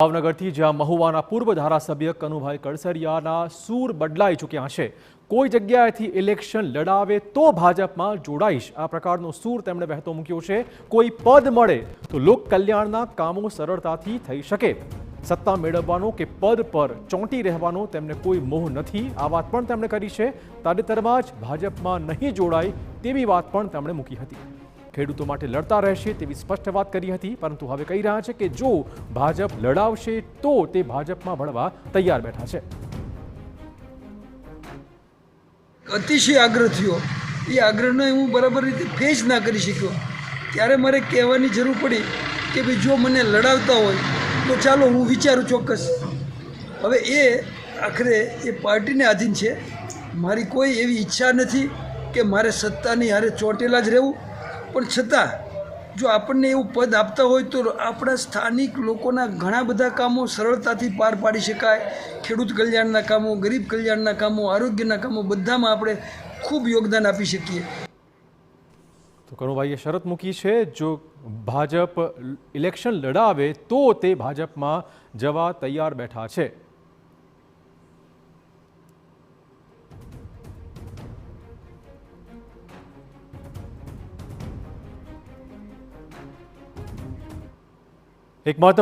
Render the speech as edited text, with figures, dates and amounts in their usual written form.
ભાવનગરથી જ્યાં મહુવાના પૂર્વ ધારાસભ્ય કનુભાઈ કળસરિયાના સૂર બદલાઈ ચૂક્યા છે। કોઈ જગ્યાએથી ઇલેક્શન લડાવે તો ભાજપમાં જોડાઈશ આ પ્રકારનો સૂર તેમણે વહેતો મૂક્યો છે। કોઈ પદ મળે તો લોક કલ્યાણના કામો સરળતાથી થઈ શકે। સત્તા મેળવવાનો કે પદ પર ચોંટી રહેવાનો તેમને કોઈ મોહ નથી। આ વાત પણ તેમણે કરી છે। તાજેતરમાં જ ભાજપમાં નહીં જોડાય તેવી વાત પણ તેમણે મૂકી હતી। ખેડૂતો માટે લડતા રહેશે તેવી સ્પષ્ટ વાત કરી હતી, પરંતુ હવે કહી રહ્યા છે કે જો ભાજપ લડાવશે તો તે ભાજપમાં ભળવા તૈયાર બેઠા છે। અતિશય આગ્રહ થયો, એ આગ્રહને હું બરાબર રીતે ફેસ ના કરી શક્યો। ત્યારે મારે કહેવાની જરૂર પડી કે ભાઈ જો મને લડાવતા હોય તો ચાલો હું વિચારું ચોક્કસ। હવે એ આખરે એ પાર્ટીને આધીન છે। મારી કોઈ એવી ઈચ્છા નથી કે મારે સત્તાની હારે ચોંટેલા જ રહેવું, પણ છતાં જો આપણને એવું પદ આપતા હોય તો આપણા સ્થાનિક લોકોના ઘણા બધા કામો સરળતાથી પાર પાડી શકાય। ખેડૂત કલ્યાણના કામો, ગરીબ કલ્યાણના કામો, આરોગ્યના કામો બધામાં આપણે ખૂબ યોગદાન આપી શકીએ। તો કનુભાઈએ શરત મૂકી છે, જો ભાજપ ઇલેક્શન લડાવે તો તે ભાજપમાં જવા તૈયાર બેઠા છે। એક મહત્વ